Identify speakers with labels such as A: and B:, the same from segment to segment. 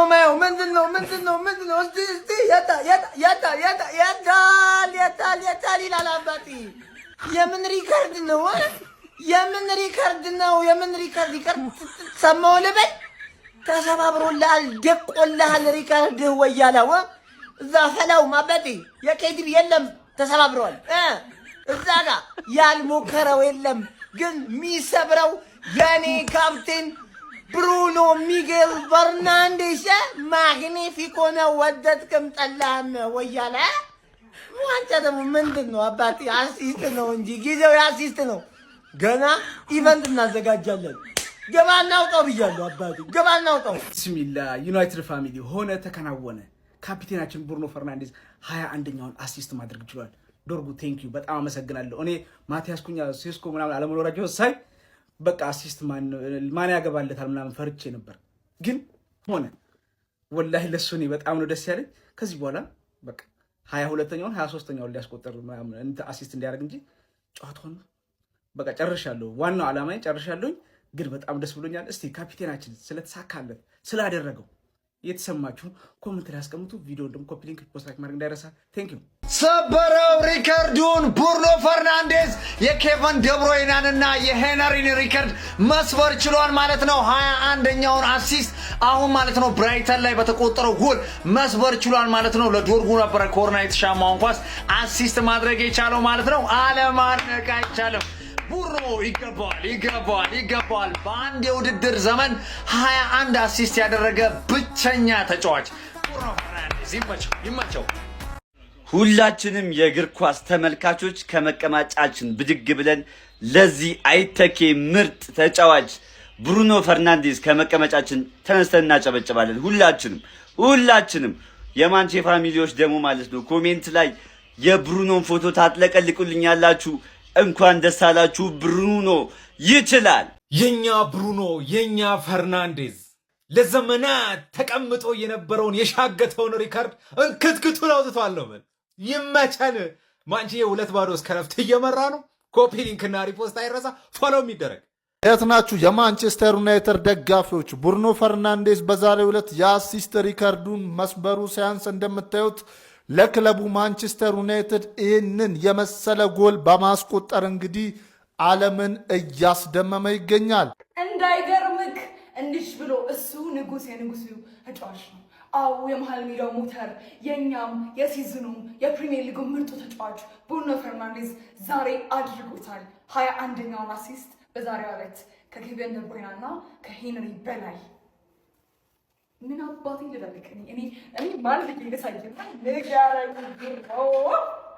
A: ምንድነው ማየው? ምንድነው እስቲ ያታል ይላል አባቴ። የምን ሪከርድ ነው? የምን ሪከርድ ሰማው ልበል? ተሰባብሮልሃል፣ ደቆልሃል ሪከርድህ ወያላው እዛ ፈላው ማበጤ የኬዲቢ የለም ተሰባብሯል። እዛ ጋር ያልሞከረው የለም ግን ሚሰብረው የኔ ካፕቴን ብሩኖ ሚጌል ፈርናንዴስ ማግኒፊኮ ነው። ወደድክም ጠላህም ወያላ ዋንጫ ደግሞ ምንድን ነው አባቴ? አሲስት ነው እንጂ ጊዜው የአሲስት ነው። ገና ኢቨንት እናዘጋጃለን። ገባ እናውጣው ብያለሁ አባቴ፣ ገባ እናውጣው።
B: ቢስሚላ ዩናይትድ ፋሚሊ ሆነ ተከናወነ። ካፒቴናችን ብሩኖ ፈርናንዴዝ 21ኛውን አሲስት ማድረግ ችሏል። ዶርጉ ቴንኪዩ በጣም አመሰግናለሁ። እኔ ማቲያስ ኩኛ ሴስኮ ምናምን አለመኖራቸው ሳይ በቃ አሲስት ማን ያገባለታል ምናምን ፈርቼ ነበር፣ ግን ሆነ። ወላሂ ለሱ እኔ በጣም ነው ደስ ያለኝ። ከዚህ በኋላ በቃ 22ኛውን 23ኛውን ሊያስቆጠር አሲስት እንዲያደርግ እንጂ ጨዋታውን በቃ ጨርሻለሁ። ዋናው ዓላማዬ ጨርሻለሁኝ፣ ግን በጣም ደስ ብሎኛል። እስቲ ካፒቴናችን ስለተሳካለት ስላደረገው የተሰማችሁ ኮሜንት ላይ አስቀምጡ። ቪዲዮ ደግሞ ኮፒ ሊንክ ፖስት ላይክ ማድረግ እንዳይረሳ። ቴንክ ዩ።
C: ሰበረው ሪከርዱን ብሩኖ ፈርናንዴዝ የኬቨን ደብሮይናንና የሄነሪን ሪከርድ መስበር ችሏል ማለት ነው። 21ኛውን አሲስት አሁን ማለት ነው ብራይተን ላይ በተቆጠረው ጎል መስበር ችሏል ማለት ነው። ለዶርጉ ነበረ ኮርና የተሻማውን ኳስ አሲስት ማድረግ የቻለው ማለት ነው። አለማድነቅ አይቻልም። ብሩኖ ይገባዋል። በአንድ የውድድር ዘመን 21 አሲስት ያደረገ ብቸኛ ተጫዋች ብሩኖ ፈርናንዴዝ። ይመቸው።
D: ሁላችንም የእግር ኳስ ተመልካቾች ከመቀማጫችን ብድግ ብለን ለዚህ አይተኬ ምርጥ ተጫዋች ብሩኖ ፈርናንዴዝ ከመቀመጫችን ተነስተን እናጨበጭባለን። ሁላችንም የማንቼ ፋሚሊዎች ደግሞ ማለት ነው ኮሜንት ላይ የብሩኖን ፎቶ ታጥለቀልቁልኛላችሁ። እንኳን ደስ አላችሁ። ብሩኖ ይችላል።
E: የኛ ብሩኖ የኛ ፈርናንዴዝ ለዘመናት ተቀምጦ የነበረውን የሻገተውን ሪከርድ እንክትክቱን አውጥቷል ነው። ይመቸን። ማንቺ 2-0 እስከ ረፍት እየመራ ነው። ኮፒ ሊንክና ሪፖስት አይረሳ። ፎሎው የሚደረግ
F: የት ናችሁ የማንቸስተር ዩናይትድ ደጋፊዎች? ብሩኖ ፈርናንዴዝ በዛሬው ዕለት የአሲስት ሪከርዱን መስበሩ ሳያንስ እንደምታዩት ለክለቡ ማንቸስተር ዩናይትድ ይህንን የመሰለ ጎል በማስቆጠር እንግዲህ ዓለምን እያስደመመ ይገኛል።
G: እንዳይገርምክ እንዲሽ ብሎ እሱ ንጉስ የንጉሱ ተጫዋች ነው። አዎ የመሃል ሜዳው ሞተር፣ የኛም የሲዝኑም የፕሪሚየር ሊጉ ምርጡ ተጫዋች ብሩኖ ፈርናንዴዝ ዛሬ አድርጎታል። 21ኛውን አሲስት በዛሬው ዕለት ከኬቨን ደብሮይናና ከሄንሪ በላይ ምን አባቴ ልበልክ? እኔ ማለት ይገሳይና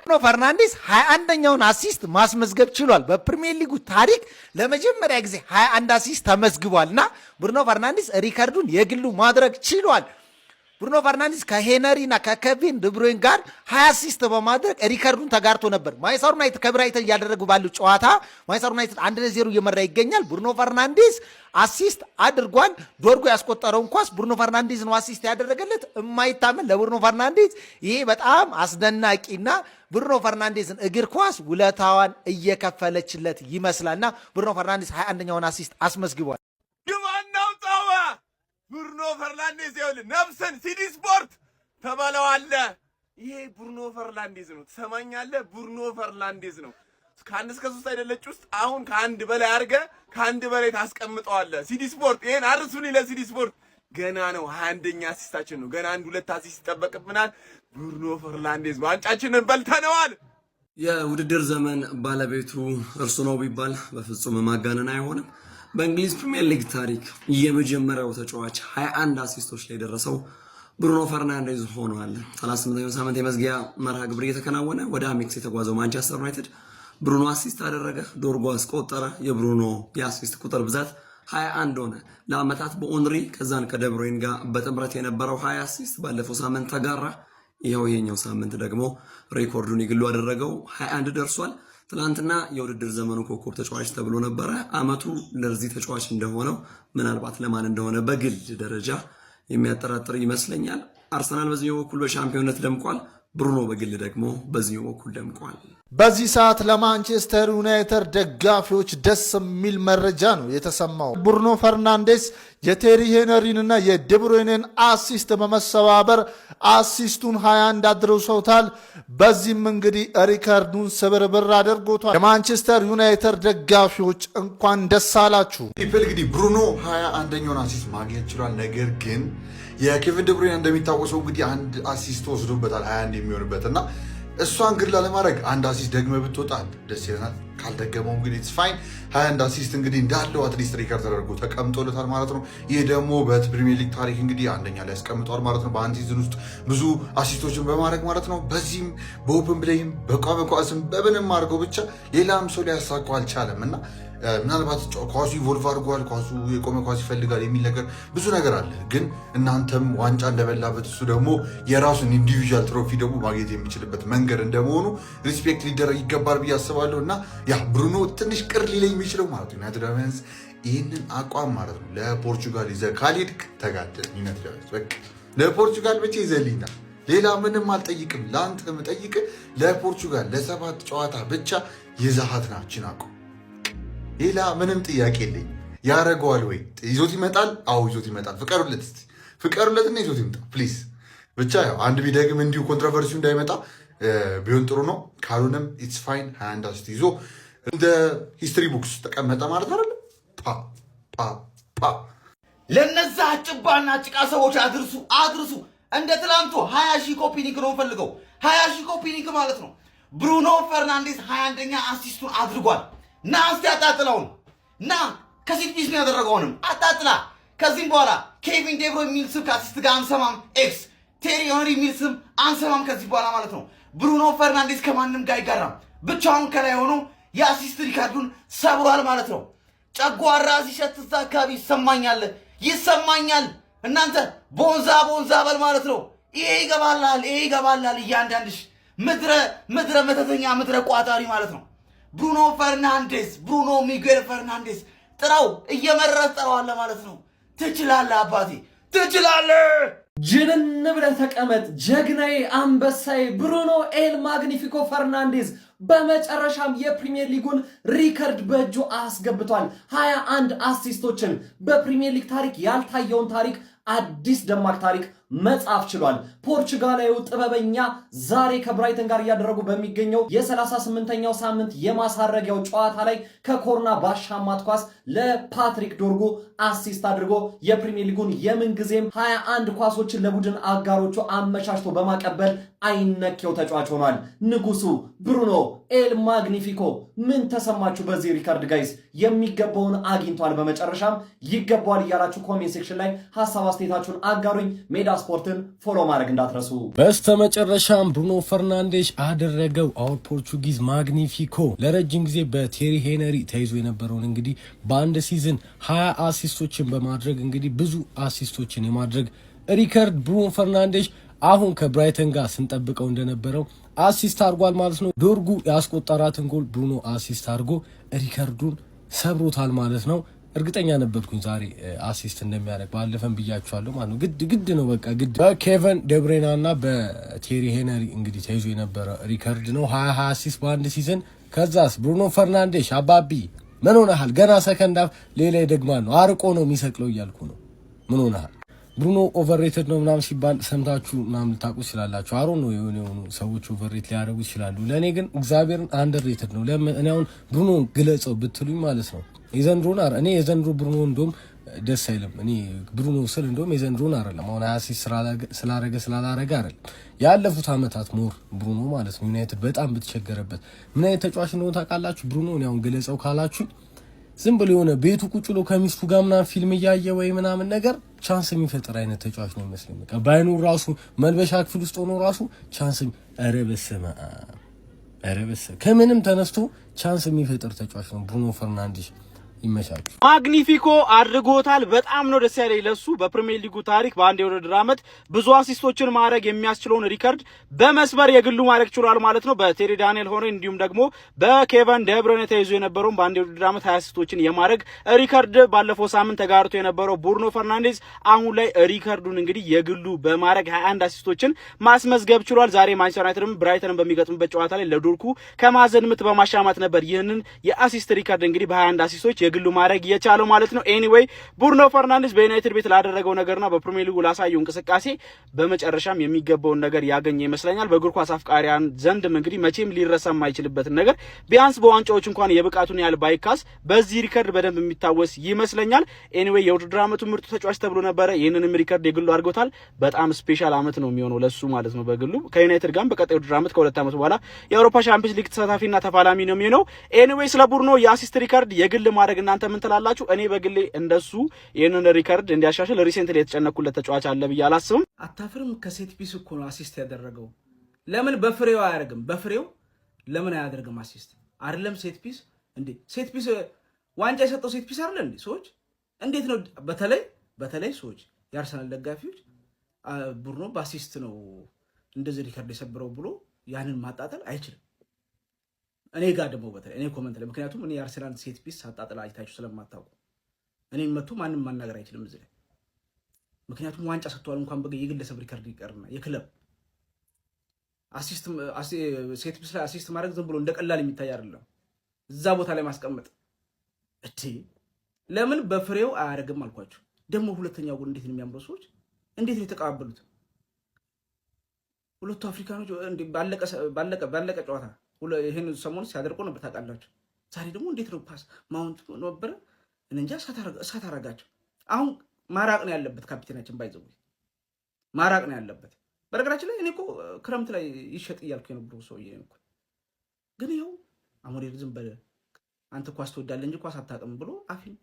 H: ብሩኖ ፈርናንዴዝ 21ኛውን አሲስት ማስመዝገብ ችሏል። በፕሪሚየር ሊጉ ታሪክ ለመጀመሪያ ጊዜ 21 አሲስት ተመዝግቧልና ብሩኖ ፈርናንዴዝ ሪከርዱን የግሉ ማድረግ ችሏል። ብሩኖ ፈርናንዴዝ ከሄነሪና ከኬቨን ደብሮይን ጋር 20 አሲስት በማድረግ ሪከርዱን ተጋርቶ ነበር። ማንቸስተር ዩናይትድ ከብራይተን እያደረጉ ባለው ጨዋታ ማንቸስተር ዩናይትድ 1-0 እየመራ ይገኛል። ብሩኖ ፈርናንዴዝ አሲስት አድርጓል። ዶርጉ ያስቆጠረውን ኳስ ብሩኖ ፈርናንዴዝ ነው አሲስት ያደረገለት። የማይታመን ለብሩኖ ፈርናንዴዝ ይሄ በጣም አስደናቂና ብሩኖ ፈርናንዴዝን እግር ኳስ ውለታዋን እየከፈለችለት ይመስላልና ብሩኖ ፈርናንዴዝ 21ኛውን አሲስት አስመዝግቧል።
I: ብሩኖ ፈርናንዴዝ ይኸውልህ ነፍስን ሲዲ ስፖርት ተበለዋለ። ይሄ ብሩኖ ፈርናንዴዝ ነው። ትሰማኛለህ? ብሩኖ ፈርናንዴዝ ነው። ከአንድ እስከ 3 አይደለች ውስጥ አሁን ከአንድ በላይ አድርገህ ከአንድ በላይ ታስቀምጠዋለህ። ሲዲ ስፖርት ይሄን አርሱን ለሲዲ ስፖርት ገና ነው። 21ኛ አሲስታችን ነው። ገና 1-2 አሲስት ይጠበቅብናል። ብሩኖ ፈርናንዴዝ ዋንጫችንን በልተነዋል።
J: የውድድር ዘመን ባለቤቱ እርሱ ነው ቢባል በፍጹም ማጋነን አይሆንም። በእንግሊዝ ፕሪሚየር ሊግ ታሪክ የመጀመሪያው ተጫዋች 21 አሲስቶች ላይ ደረሰው ብሩኖ ፈርናንዴዝ ሆኗል። 38ኛው ሳምንት የመዝጊያ መርሃ ግብር እየተከናወነ ወደ አሜክስ የተጓዘው ማንቸስተር ዩናይትድ ብሩኖ አሲስት አደረገ፣ ዶርጎ አስቆጠረ። የብሩኖ የአሲስት ቁጥር ብዛት 21 ሆነ። ለአመታት በኦንሪ ከዛን ከደብሮይን ጋር በጥምረት የነበረው 20 አሲስት ባለፈው ሳምንት ተጋራ። ይሄኛው ሳምንት ደግሞ ሬኮርዱን ይግሉ አደረገው 21 ደርሷል። ትላንትና የውድድር ዘመኑ ኮከብ ተጫዋች ተብሎ ነበረ። አመቱ ለዚህ ተጫዋች እንደሆነው ምናልባት ለማን እንደሆነ በግል ደረጃ የሚያጠራጥር ይመስለኛል። አርሰናል በዚህኛው በኩል በሻምፒዮንነት ደምቋል። ብሩኖ በግል ደግሞ በዚህኛው በኩል ደምቋል።
F: በዚህ ሰዓት ለማንቸስተር ዩናይትድ ደጋፊዎች ደስ የሚል መረጃ ነው የተሰማው። ብሩኖ ፈርናንዴዝ የቴሪ ሄነሪንና የደብሮይኔን አሲስት በመሰባበር አሲስቱን 21 አድርሰውታል። በዚህም እንግዲህ ሪከርዱን ስብርብር አድርጎታል። የማንቸስተር ዩናይትድ ደጋፊዎች እንኳን ደስ አላችሁ።
C: ፒፕል እንግዲህ ብሩኖ 21ኛውን አሲስት ማግኘት ችሏል። ነገር ግን የኬቨን ደብሮይኔ እንደሚታወሰው እንግዲህ አንድ አሲስት ወስዶበታል 21 የሚሆንበት እና እሷን ግን ላለማድረግ አንድ አሲስት ደግመ ብትወጣ ደስ ይለናል። ካልደገመው እንግዲህ ኢትስ ፋይን 21 አሲስት እንግዲህ እንዳለው አትሊስት ሪከርድ ተደርጎ ተቀምጦለታል ማለት ነው። ይህ ደግሞ በፕሪሚየር ሊግ ታሪክ እንግዲህ አንደኛ ላይ ያስቀምጧል ማለት ነው። በአንድ ሲዝን ውስጥ ብዙ አሲስቶችን በማድረግ ማለት ነው። በዚህም በኦፕን ፕሌይም በቋሚ ኳስም በምንም አድርገው ብቻ ሌላም ሰው ሊያሳካው አልቻለም እና ምናልባት ኳሱ ኢቮልቭ አድርጓል፣ ኳሱ የቆመ ኳስ ይፈልጋል የሚል ነገር ብዙ ነገር አለ። ግን እናንተም ዋንጫ እንደበላበት እሱ ደግሞ የራሱን ኢንዲቪዥዋል ትሮፊ ደግሞ ማግኘት የሚችልበት መንገድ እንደመሆኑ ሪስፔክት ሊደረግ ይገባል ብዬ አስባለሁ እና ያ ብሩኖ ትንሽ ቅር ሊለኝ የሚችለው ማለት ነው ዩናይትድ አሜንስ ይህንን አቋም ማለት ነው ለፖርቹጋል ይዘህ ካልሄድክ ተጋደል። ዩናይትድ አሜንስ በቃ ለፖርቹጋል ብቻ ይዘልኝና ሌላ ምንም አልጠይቅም። ለአንተ የምጠይቅ ለፖርቹጋል ለ7 ጨዋታ ብቻ ይዛሃት ናችን አቋም ሌላ ምንም ጥያቄ የለኝ። ያረገዋል ወይ? ይዞት ይመጣል? አዎ ይዞት ይመጣል። ፍቀሩለት፣ እስቲ ፍቀሩለትና ይዞት ይምጣ ፕሊዝ። ብቻ ያው አንድ ቢደግም እንዲሁ ኮንትሮቨርሲው እንዳይመጣ ቢሆን ጥሩ ነው። ካልሆነም ኢትስ ፋይን 21 አሲስት ይዞ እንደ ሂስትሪ ቡክስ ተቀመጠ ማለት አይደለም።
A: ለነዛ ጭባና ጭቃ ሰዎች አድርሱ። እንደ ትላንቱ 20 ሺህ ኮፒ ሊንክ ነው ፈልገው 20 ሺህ ኮፒ ሊንክ ማለት ነው። ብሩኖ ፈርናንዴዝ 21ኛ አሲስቱን አድርጓል። ና እስቲ አጣጥለውን ና ከሲቲ ነው ያደረገውንም አጣጥላ። ከዚህም በኋላ ኬቪን ዴብሮ የሚል ስም ከአሲስት ጋር አንሰማም። ኤክስ ቴሪ ሄንሪ የሚል ስም አንሰማም ከዚህ በኋላ ማለት ነው። ብሩኖ ፈርናንዴዝ ከማንም ጋር አይጋራም። ብቻውን ከላይ ሆኖ የአሲስት ሪካርዱን ሰብሯል ማለት ነው። ጨጓራ ሲሸት እዛ አካባቢ ይሰማኛል። እናንተ ቦንዛ በል ማለት ነው። ይሄ ይገባላል እያንዳንድሽ ምድረ መተተኛ ምድረ ቋጣሪ ማለት ነው። ብሩኖ ሚጌል ፈርናንዴዝ ጥራው፣ እየመረጥ ጥራዋለ ማለት ነው። ትችላለህ አባቴ ትችላለህ።
K: ጅንን ብለህ ተቀመጥ ጀግናዬ አንበሳዬ ብሩኖ ኤል ማግኒፊኮ ፈርናንዴዝ በመጨረሻም የፕሪሚየር ሊጉን ሪከርድ በእጁ አስገብቷል። 21 አሲስቶችን በፕሪሚየር ሊግ ታሪክ ያልታየውን ታሪክ አዲስ ደማቅ ታሪክ መጻፍ ችሏል። ፖርቹጋላዊው ጥበበኛ ዛሬ ከብራይተን ጋር እያደረጉ በሚገኘው የ38ኛው ሳምንት የማሳረጊያው ጨዋታ ላይ ከኮርና ባሻማት ኳስ ለፓትሪክ ዶርጉ አሲስት አድርጎ የፕሪሚየር ሊጉን የምንጊዜም 21 ኳሶችን ለቡድን አጋሮቹ አመቻችቶ በማቀበል አይነኬው ተጫዋች ሆኗል። ንጉሱ ብሩኖ ኤል ማግኒፊኮ ምን ተሰማችሁ በዚህ ሪካርድ ጋይስ? የሚገባውን አግኝቷል። በመጨረሻም ይገባዋል እያላችሁ ኮሜንት ሴክሽን ላይ ሐሳብ አስተያየታችሁን አጋሩኝ። ሜዳ ስፖርትን ፎሎ ማድረግ እንዳትረሱ።
L: በስተመጨረሻም ብሩኖ ፈርናንዴዝ አደረገው አውር ፖርቹጊዝ ማግኒፊኮ። ለረጅም ጊዜ በቴሪ ሄነሪ ተይዞ የነበረውን እንግዲህ በአንድ ሲዝን 20 አሲስቶችን በማድረግ እንግዲህ ብዙ አሲስቶችን የማድረግ ሪከርድ ብሩኖ ፈርናንዴዝ አሁን ከብራይተን ጋር ስንጠብቀው እንደነበረው አሲስት አድርጓል ማለት ነው። ዶርጉ ያስቆጠራትን ጎል ብሩኖ አሲስት አድርጎ ሪከርዱን ሰብሮታል ማለት ነው። እርግጠኛ ነበርኩኝ ዛሬ አሲስት እንደሚያደርግ፣ ባለፈን ብያችኋለሁ ማለት ነው። ግድ ነው በቃ ግድ። በኬቨን ደብሬና እና በቴሪ ሄነሪ እንግዲህ ተይዞ የነበረ ሪከርድ ነው 20 አሲስት በአንድ ሲዝን። ከዛስ ብሩኖ ፈርናንዴዝ አባቢ ምን ሆነሃል? ገና ሰከንድ አፍ ሌላ ይደግማል ነው አርቆ ነው የሚሰቅለው እያልኩ ነው። ምን ሆነሃል? ብሩኖ ኦቨርሬትድ ነው ምናምን ሲባል ሰምታችሁ ምናምን ልታውቁ ይችላላችሁ። አሮ ነው የሆኑ ሰዎች ኦቨርሬት ሊያደርጉ ይችላሉ። ለእኔ ግን እግዚአብሔርን አንደርሬትድ ነው። ለምን እኔ አሁን ብሩኖ ግለጸው ብትሉኝ ማለት ነው የዘንድሮ ብሩኖ እንደውም ደስ አይልም። እኔ ብሩኖ ስል እንደውም የዘንድሮን አይደለም አሁን አሲስት ስላላረገ አይደለም ያለፉት አመታት ሞር ብሩኖ ማለት ነው ዩናይትድ በጣም ብትቸገረበት ምን አይነት ተጫዋች እንደሆነ ታውቃላችሁ። ብሩኖ እኔ አሁን ግለጸው ካላችሁ ዝም ብሎ የሆነ ቤቱ ቁጭ ብሎ ከሚስቱ ጋር ምናምን ፊልም እያየ ወይ ምናምን ነገር ቻንስ የሚፈጥር አይነት ተጫዋች ነው ይመስለኝ። በቃ ባይኑ ራሱ መልበሻ ክፍል ውስጥ ሆኖ ራሱ ቻንስ ከምንም ተነስቶ ቻንስ የሚፈጥር ተጫዋች ነው ብሩኖ ፈርናንዴዝ። ይመቻችሁ።
B: ማግኒፊኮ አድርጎታል። በጣም ነው ደስ ያለኝ ለሱ። በፕሪሚየር ሊጉ ታሪክ በአንድ የውድድር ዓመት ብዙ አሲስቶችን ማድረግ የሚያስችለውን ሪከርድ በመስበር የግሉ ማድረግ ችሏል ማለት ነው። በቴሪ ዳንኤል ሆነ እንዲሁም ደግሞ በኬቨን ደብሮይኔ ተይዞ የነበረውን በአንድ የውድድር ዓመት 20 አሲስቶችን የማድረግ ሪከርድ ባለፈው ሳምንት ተጋርቶ የነበረው ብሩኖ ፈርናንዴዝ አሁን ላይ ሪከርዱን እንግዲህ የግሉ በማድረግ 21 አሲስቶችን ማስመዝገብ ችሏል። ዛሬ ማንቸስተር ዩናይትድም ብራይተንን በሚገጥምበት ጨዋታ ላይ ለዶርኩ ከማዘን ምት በማሻማት ነበር ይህንን የአሲስት ሪከርድ እንግዲህ በ21 አሲስቶች የግሉ ማድረግ የቻለው ማለት ነው። ኤኒዌይ ብሩኖ ፈርናንዴዝ በዩናይትድ ቤት ላደረገው ነገርና በፕሪሚየር ሊጉ ላሳየው እንቅስቃሴ በመጨረሻም የሚገባውን ነገር ያገኘ ይመስለኛል። በእግር ኳስ አፍቃሪያን ዘንድም እንግዲህ መቼም ሊረሳ የማይችልበትን ነገር ቢያንስ በዋንጫዎች እንኳን የብቃቱን ያህል ባይካስ በዚህ ሪከርድ በደንብ የሚታወስ ይመስለኛል። ኤኒዌይ የውድድር ዓመቱ ምርጡ ተጫዋች ተብሎ ነበረ። ይህንንም ሪከርድ የግሉ አድርጎታል። በጣም ስፔሻል ዓመት ነው የሚሆነው ለሱ ማለት ነው። በግሉ ከዩናይትድ ጋር በቀጣዩ ውድድር ዓመት ከ2 ዓመት በኋላ የአውሮፓ ቻምፒየንስ ሊግ ተሳታፊና ተፋላሚ ነው የሚሆነው። ኤኒዌይ ስለ ብሩኖ የአሲስት ሪከርድ የግል ማድረግ እናንተ ምን ትላላችሁ? እኔ በግሌ እንደሱ ይሄንን ሪከርድ እንዲያሻሽል ሪሴንትሊ የተጨነኩለት ተጫዋች አለ ብዬ አላስብም። አታፍርም? ከሴት ፒስ እኮ ነው አሲስት ያደረገው። ለምን በፍሬው አያደርግም? በፍሬው ለምን አያደርግም አሲስት? አይደለም ሴት ፒስ እንዴ! ሴት ፒስ ዋንጫ የሰጠው ሴት ፒስ አይደል እንዴ? ሰዎች እንዴት ነው በተለይ ሰዎች የአርሰናል ደጋፊዎች ብሩኖ በአሲስት ነው እንደዚህ ሪከርድ የሰበረው ብሎ ያንን ማጣጣል አይችልም። እኔ ጋር ደግሞ በተለይ እኔ ኮመንት ላይ ምክንያቱም እኔ የአርሰናል ሴት ፒስ ሳጣጥላ አይታችሁ ስለማታውቁ እኔን መጥቶ ማንም ማናገር አይችልም እዚህ ላይ። ምክንያቱም ዋንጫ ሰጥቷል እንኳን የግለሰብ ሪከርድ ይቀርና የክለብ አሲስት ሴት ፒስ ላይ አሲስት ማድረግ ዝም ብሎ እንደቀላል የሚታይ አይደለም። እዛ ቦታ ላይ ማስቀመጥ እቴ ለምን በፍሬው አያደርግም አልኳችሁ። ደግሞ ሁለተኛው ጎል እንዴት ነው የሚያምረው! ሰዎች እንዴት ነው የተቀባበሉት? ሁለቱ አፍሪካኖች እንዴ ባለቀ ጨዋታ ይሄን ሰሞኑን ሲያደርቁ ነበር ታውቃላችሁ። ዛሬ ደግሞ እንዴት ነው ፓስ ማውንት ነበር እንጃ እሳት አረጋቸው። አሁን ማራቅ ነው ያለበት ካፒቴናችን ባይዘው ማራቅ ነው ያለበት። በነገራችን ላይ እኔ እኮ ክረምት ላይ ይሸጥ እያልኩ የነበረው ሰውዬ እኮ ግን ይኸው አሞሬል ዝም በለ አንተ ኳስ ትወዳለህ እንጂ ኳስ አታውቅም ብሎ አፊን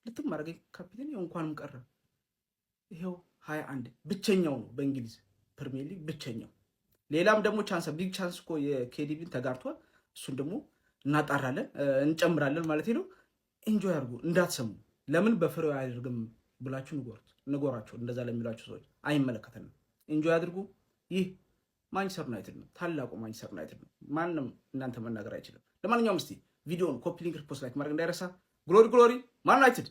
B: ልትም ማረገ ካፒቴን ይኸው እንኳንም ቀረ። ይኸው 21 ብቸኛው ነው በእንግሊዝ ፕሪሚየር ሊግ ብቸኛው። ሌላም ደግሞ ቢግ ቻንስ እኮ የኬዲቪን ተጋርቷል። እሱን ደግሞ እናጣራለን እንጨምራለን ማለት ነው። ኢንጆይ አድርጉ እንዳትሰሙ። ለምን በፍሬው አያደርግም ብላችሁ ንገሯቸው። እንደዛ ለሚሏቸው ሰዎች አይመለከተንም። ኢንጆይ አድርጉ። ይህ ማንቸስተር ዩናይትድ ነው፣ ታላቁ ማንቸስተር ዩናይትድ ነው። ማንም እናንተ መናገር አይችልም። ለማንኛውም እስቲ ቪዲዮውን ኮፒ ሊንክ ፖስት ላይክ ማድረግ እንዳይረሳ። ግሎሪ ማን ዩናይትድ